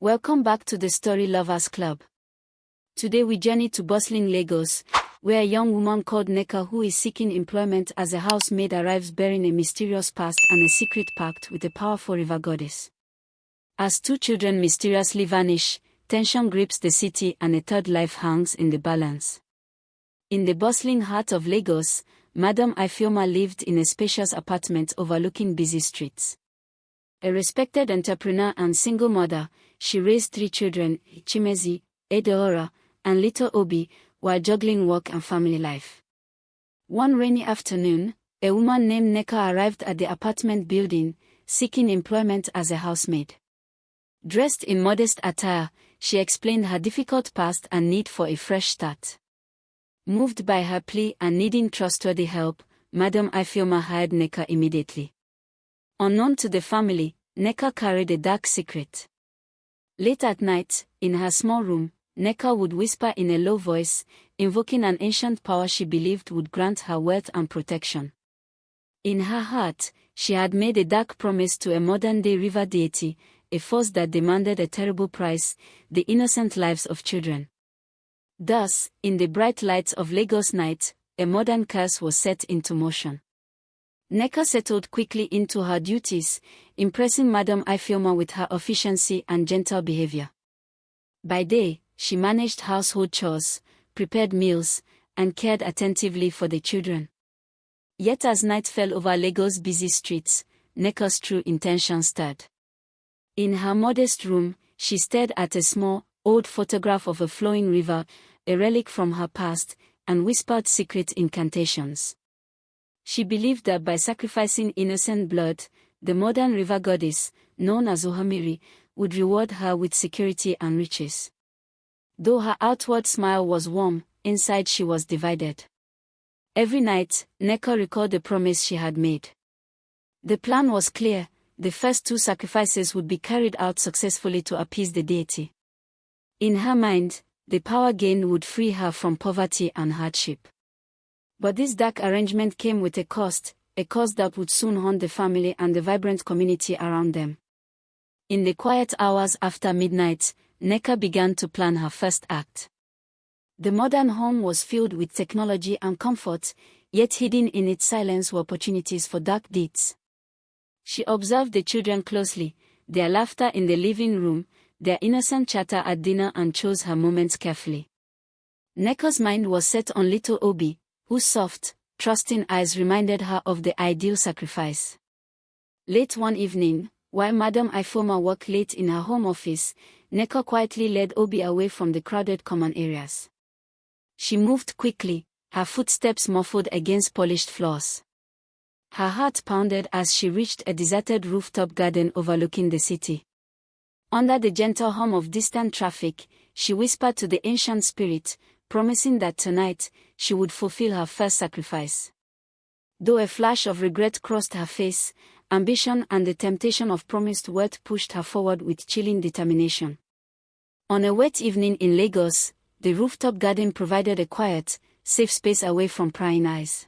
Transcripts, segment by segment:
Welcome back to the Story Lovers Club. Today we journey to bustling Lagos, where a young woman called Nneka, who is seeking employment as a housemaid, arrives bearing a mysterious past and a secret pact with a powerful river goddess. As two children mysteriously vanish, tension grips the city and a third life hangs in the balance. In the bustling heart of Lagos, Madam Ifeoma lived in a spacious apartment overlooking busy streets. A respected entrepreneur and single mother, she raised three children, Chimezi, Edeora, and little Obi, while juggling work and family life. One rainy afternoon, a woman named Nneka arrived at the apartment building, seeking employment as a housemaid. Dressed in modest attire, she explained her difficult past and need for a fresh start. Moved by her plea and needing trustworthy help, Madam Ifeoma hired Nneka immediately. Unknown to the family, Nneka carried a dark secret. Late at night, in her small room, Nneka would whisper in a low voice, invoking an ancient power she believed would grant her wealth and protection. In her heart, she had made a dark promise to a modern-day river deity, a force that demanded a terrible price, the innocent lives of children. Thus, in the bright lights of Lagos night, a modern curse was set into motion. Nneka settled quickly into her duties, impressing Madam Ifeoma with her efficiency and gentle behavior. By day, she managed household chores, prepared meals, and cared attentively for the children. Yet as night fell over Lagos' busy streets, Nneka's true intention stirred. In her modest room, she stared at a small, old photograph of a flowing river, a relic from her past, and whispered secret incantations. She believed that by sacrificing innocent blood, the modern river goddess, known as Ohamiri, would reward her with security and riches. Though her outward smile was warm, inside she was divided. Every night, Nneka recalled the promise she had made. The plan was clear: the first two sacrifices would be carried out successfully to appease the deity. In her mind, the power gained would free her from poverty and hardship. But this dark arrangement came with a cost that would soon haunt the family and the vibrant community around them. In the quiet hours after midnight, Nneka began to plan her first act. The modern home was filled with technology and comfort, yet hidden in its silence were opportunities for dark deeds. She observed the children closely, their laughter in the living room, their innocent chatter at dinner, and chose her moments carefully. Nneka's mind was set on little Obi, whose soft, trusting eyes reminded her of the ideal sacrifice. Late one evening, while Madam Ifeoma worked late in her home office, Nneka quietly led Obi away from the crowded common areas. She moved quickly, her footsteps muffled against polished floors. Her heart pounded as she reached a deserted rooftop garden overlooking the city. Under the gentle hum of distant traffic, she whispered to the ancient spirit, promising that tonight, she would fulfill her first sacrifice. Though a flash of regret crossed her face, ambition and the temptation of promised wealth pushed her forward with chilling determination. On a wet evening in Lagos, the rooftop garden provided a quiet, safe space away from prying eyes.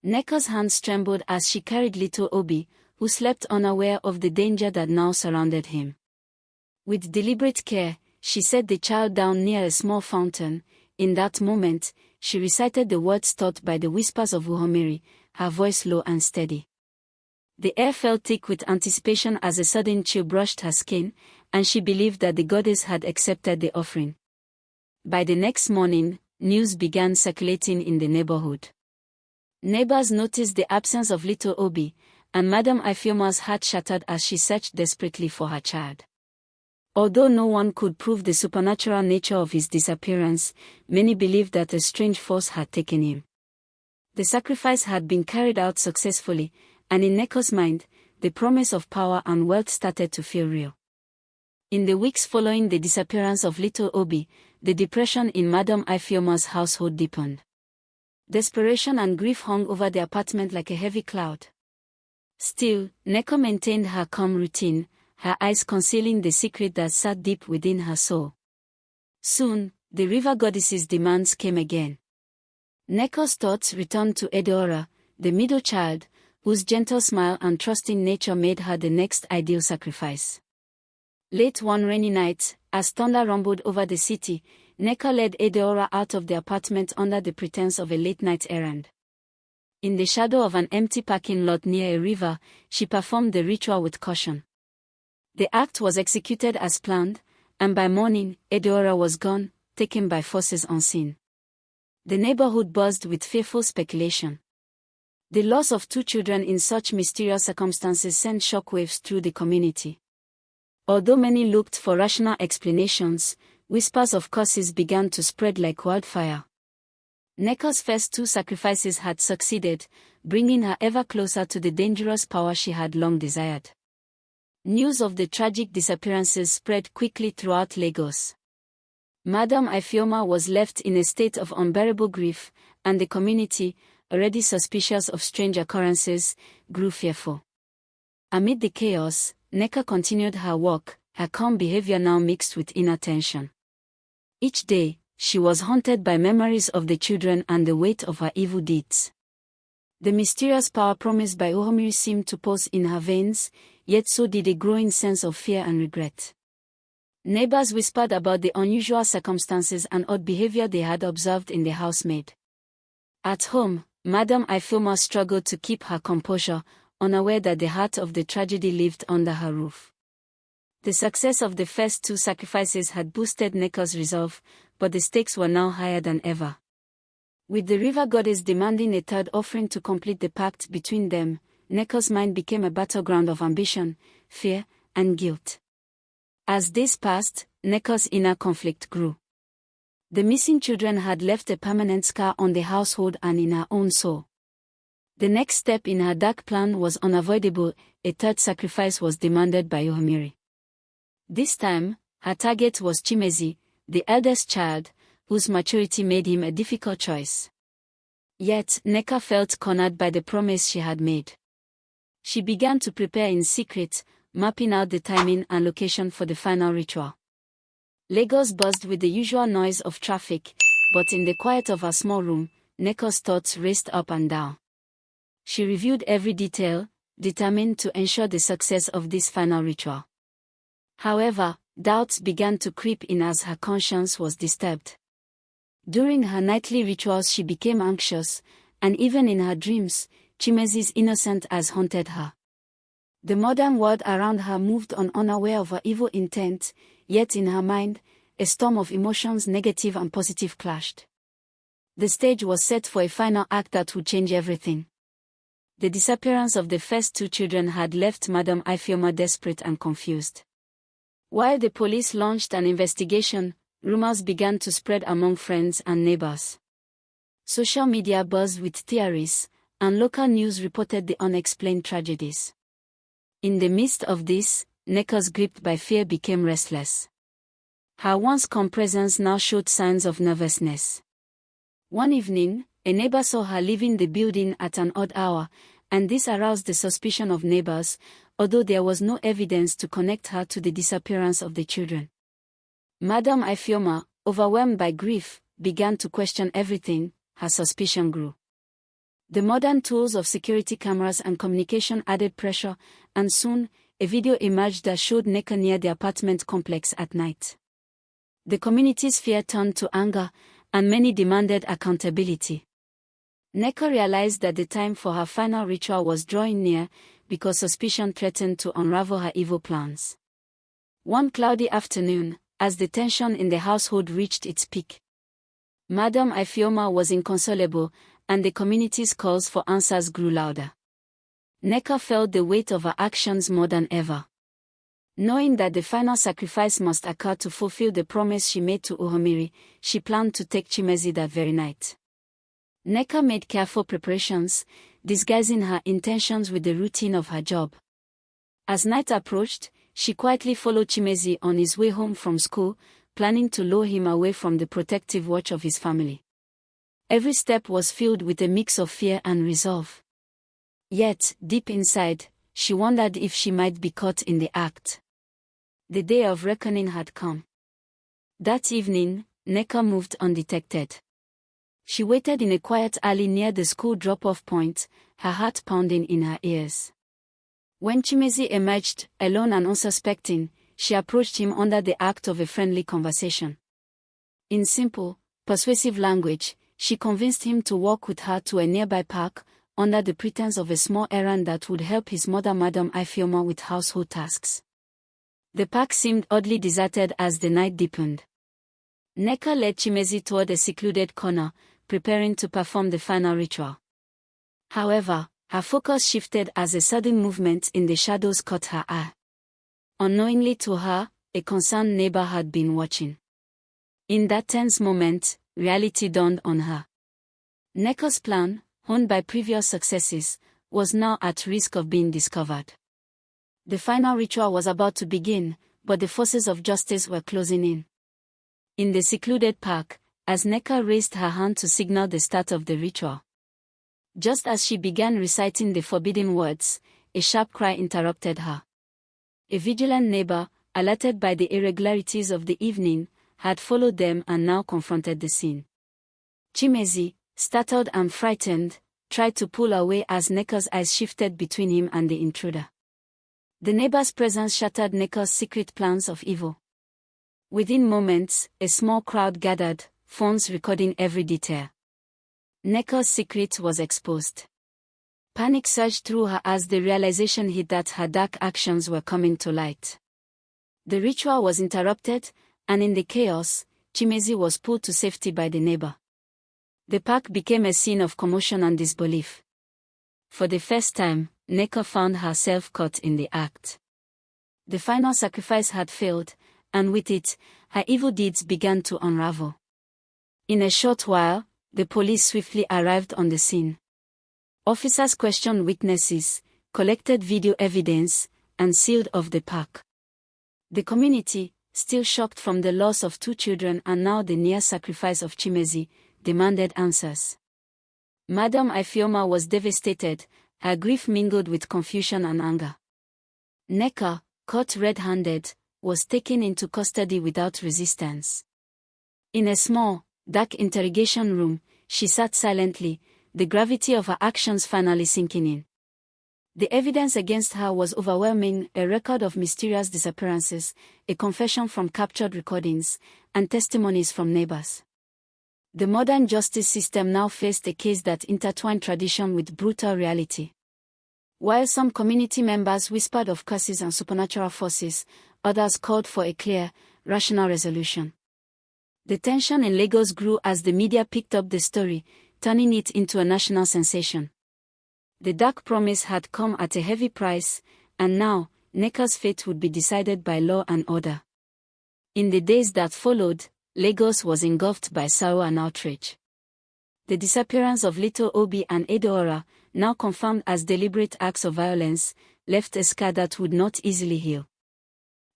Nneka's hands trembled as she carried little Obi, who slept unaware of the danger that now surrounded him. With deliberate care, she set the child down near a small fountain. In that moment, she recited the words taught by the whispers of Ohamiri, her voice low and steady. The air felt thick with anticipation as a sudden chill brushed her skin, and she believed that the goddess had accepted the offering. By the next morning, news began circulating in the neighborhood. Neighbors noticed the absence of little Obi, and Madam Ifeoma's heart shattered as she searched desperately for her child. Although no one could prove the supernatural nature of his disappearance, many believed that a strange force had taken him. The sacrifice had been carried out successfully, and in Nneka's mind, the promise of power and wealth started to feel real. In the weeks following the disappearance of little Obi, the depression in Madam Ifeoma's household deepened. Desperation and grief hung over the apartment like a heavy cloud. Still, Nneka maintained her calm routine, her eyes concealing the secret that sat deep within her soul. Soon, the river goddess's demands came again. Nneka's thoughts returned to Edeora, the middle child, whose gentle smile and trusting nature made her the next ideal sacrifice. Late one rainy night, as thunder rumbled over the city, Neka led Edeora out of the apartment under the pretense of a late-night errand. In the shadow of an empty parking lot near a river, she performed the ritual with caution. The act was executed as planned, and by morning, Edeora was gone, taken by forces unseen. The neighborhood buzzed with fearful speculation. The loss of 2 children in such mysterious circumstances sent shockwaves through the community. Although many looked for rational explanations, whispers of curses began to spread like wildfire. Neka's first 2 sacrifices had succeeded, bringing her ever closer to the dangerous power she had long desired. News of the tragic disappearances spread quickly throughout Lagos. Madam Ifeoma was left in a state of unbearable grief, and the community, already suspicious of strange occurrences, grew fearful. Amid the chaos, Neka continued her work, her calm behavior now mixed with inner tension. Each day, she was haunted by memories of the children and the weight of her evil deeds. The mysterious power promised by Uhomiri seemed to pulse in her veins, yet so did a growing sense of fear and regret. Neighbors whispered about the unusual circumstances and odd behavior they had observed in the housemaid. At home, Madam Ifeoma struggled to keep her composure, unaware that the heart of the tragedy lived under her roof. The success of the first 2 sacrifices had boosted Neka's resolve, but the stakes were now higher than ever. With the river goddess demanding a 3rd offering to complete the pact between them, Neka's mind became a battleground of ambition, fear, and guilt. As days passed, Neka's inner conflict grew. The missing children had left a permanent scar on the household and in her own soul. The next step in her dark plan was unavoidable. A 3rd sacrifice was demanded by Uhomiri. This time, her target was Chimezi, the eldest child, whose maturity made him a difficult choice. Yet, Neka felt cornered by the promise she had made. She began to prepare in secret, mapping out the timing and location for the final ritual. Lagos buzzed with the usual noise of traffic, but in the quiet of her small room, Neka's thoughts raced up and down. She reviewed every detail, determined to ensure the success of this final ritual. However, doubts began to creep in as her conscience was disturbed. During her nightly rituals she became anxious, and even in her dreams, Chimezi's innocent eyes haunted her. The modern world around her moved on unaware of her evil intent, yet in her mind, a storm of emotions negative and positive clashed. The stage was set for a final act that would change everything. The disappearance of the first 2 children had left Madam Ifeoma desperate and confused. While the police launched an investigation, rumors began to spread among friends and neighbors. Social media buzzed with theories, and local news reported the unexplained tragedies. In the midst of this, Neka's gripped by fear became restless. Her once calm presence now showed signs of nervousness. One evening, a neighbor saw her leaving the building at an odd hour, and this aroused the suspicion of neighbors, although there was no evidence to connect her to the disappearance of the children. Madam Ifeoma, overwhelmed by grief, began to question everything. Her suspicion grew. The modern tools of security cameras and communication added pressure, and soon, a video emerged that showed Neka near the apartment complex at night. The community's fear turned to anger, and many demanded accountability. Neka realized that the time for her final ritual was drawing near, because suspicion threatened to unravel her evil plans. One cloudy afternoon, as the tension in the household reached its peak, Madam Ifeoma was inconsolable, and the community's calls for answers grew louder. Neka felt the weight of her actions more than ever. Knowing that the final sacrifice must occur to fulfill the promise she made to Uhomiri, she planned to take Chimezi that very night. Neka made careful preparations, disguising her intentions with the routine of her job. As night approached, she quietly followed Chimezi on his way home from school, planning to lure him away from the protective watch of his family. Every step was filled with a mix of fear and resolve. Yet, deep inside, she wondered if she might be caught in the act. The day of reckoning had come. That evening, Neka moved undetected. She waited in a quiet alley near the school drop-off point, her heart pounding in her ears. When Chimezi emerged, alone and unsuspecting, she approached him under the act of a friendly conversation. In simple, persuasive language, she convinced him to walk with her to a nearby park, under the pretense of a small errand that would help his mother Madame Ifeoma with household tasks. The park seemed oddly deserted as the night deepened. Nneka led Chimezi toward a secluded corner, preparing to perform the final ritual. However, her focus shifted as a sudden movement in the shadows caught her eye. Unknowingly to her, a concerned neighbor had been watching. In that tense moment, reality dawned on her. Nneka's plan, honed by previous successes, was now at risk of being discovered. The final ritual was about to begin, but the forces of justice were closing in. In the secluded park, as Nneka raised her hand to signal the start of the ritual. Just as she began reciting the forbidden words, a sharp cry interrupted her. A vigilant neighbor, alerted by the irregularities of the evening, had followed them and now confronted the scene. Chimezi, startled and frightened, tried to pull away as Nneka's eyes shifted between him and the intruder. The neighbor's presence shattered Nneka's secret plans of evil. Within moments, a small crowd gathered, phones recording every detail. Nneka's secret was exposed. Panic surged through her as the realization hit that her dark actions were coming to light. The ritual was interrupted, and in the chaos, Chimezi was pulled to safety by the neighbor. The park became a scene of commotion and disbelief. For the first time, Nneka found herself caught in the act. The final sacrifice had failed, and with it, her evil deeds began to unravel. In a short while, the police swiftly arrived on the scene. Officers questioned witnesses, collected video evidence, and sealed off the park. The community, still shocked from the loss of 2 children and now the near sacrifice of Chimezi, demanded answers. Madame Ifeoma was devastated, her grief mingled with confusion and anger. Nneka, caught red-handed, was taken into custody without resistance. In a small, dark interrogation room, she sat silently, the gravity of her actions finally sinking in. The evidence against her was overwhelming: a record of mysterious disappearances, a confession from captured recordings, and testimonies from neighbors. The modern justice system now faced a case that intertwined tradition with brutal reality. While some community members whispered of curses and supernatural forces, others called for a clear, rational resolution. The tension in Lagos grew as the media picked up the story, turning it into a national sensation. The dark promise had come at a heavy price, and now, Nneka's fate would be decided by law and order. In the days that followed, Lagos was engulfed by sorrow and outrage. The disappearance of little Obi and Edeora, now confirmed as deliberate acts of violence, left a scar that would not easily heal.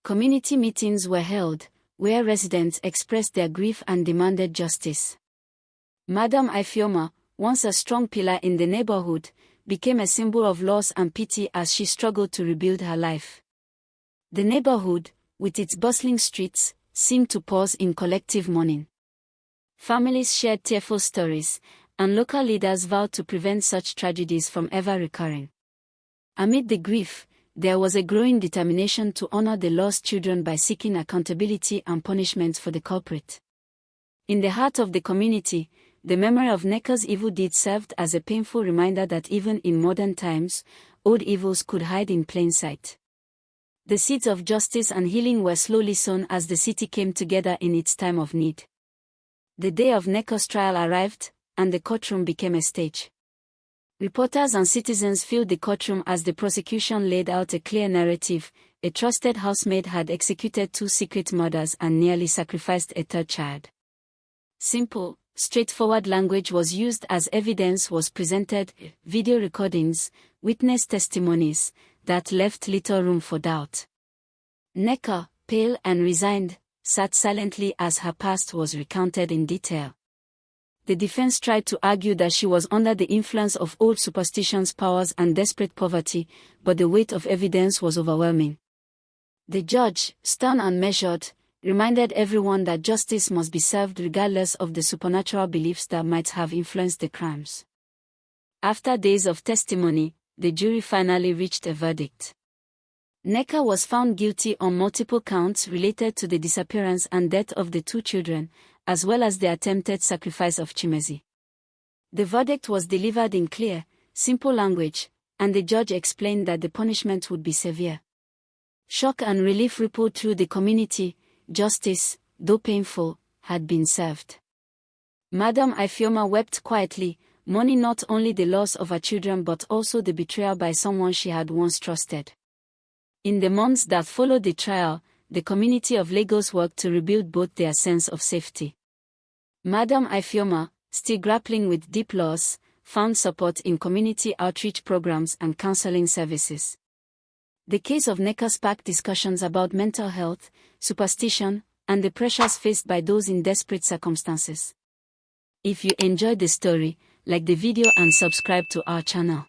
Community meetings were held, where residents expressed their grief and demanded justice. Madame Ifeoma, once a strong pillar in the neighborhood, became a symbol of loss and pity as she struggled to rebuild her life. The neighborhood, with its bustling streets, seemed to pause in collective mourning. Families shared tearful stories, and local leaders vowed to prevent such tragedies from ever recurring. Amid the grief, there was a growing determination to honor the lost children by seeking accountability and punishment for the culprit. In the heart of the community, the memory of Nneka's evil deeds served as a painful reminder that even in modern times, old evils could hide in plain sight. The seeds of justice and healing were slowly sown as the city came together in its time of need. The day of Nneka's trial arrived, and the courtroom became a stage. Reporters and citizens filled the courtroom as the prosecution laid out a clear narrative: a trusted housemaid had executed 2 secret murders and nearly sacrificed a 3rd child. Simple, straightforward language was used as evidence was presented: video recordings, witness testimonies, that left little room for doubt. Nneka, pale and resigned, sat silently as her past was recounted in detail. The defense tried to argue that she was under the influence of old superstitions, powers, and desperate poverty, but the weight of evidence was overwhelming. The judge, stern and measured, reminded everyone that justice must be served regardless of the supernatural beliefs that might have influenced the crimes. After days of testimony, the jury finally reached a verdict. Neka was found guilty on multiple counts related to the disappearance and death of the 2 children, as well as the attempted sacrifice of Chimezi. The verdict was delivered in clear, simple language, and the judge explained that the punishment would be severe. Shock and relief rippled through the community. Justice, though painful, had been served. Madam Ifeoma wept quietly, mourning not only the loss of her children but also the betrayal by someone she had once trusted. In the months that followed the trial, the community of Lagos worked to rebuild both their sense of safety. Madam Ifeoma, still grappling with deep loss, found support in community outreach programs and counseling services. The case of Neka sparked discussions about mental health, superstition, and the pressures faced by those in desperate circumstances. If you enjoyed the story, like the video and subscribe to our channel.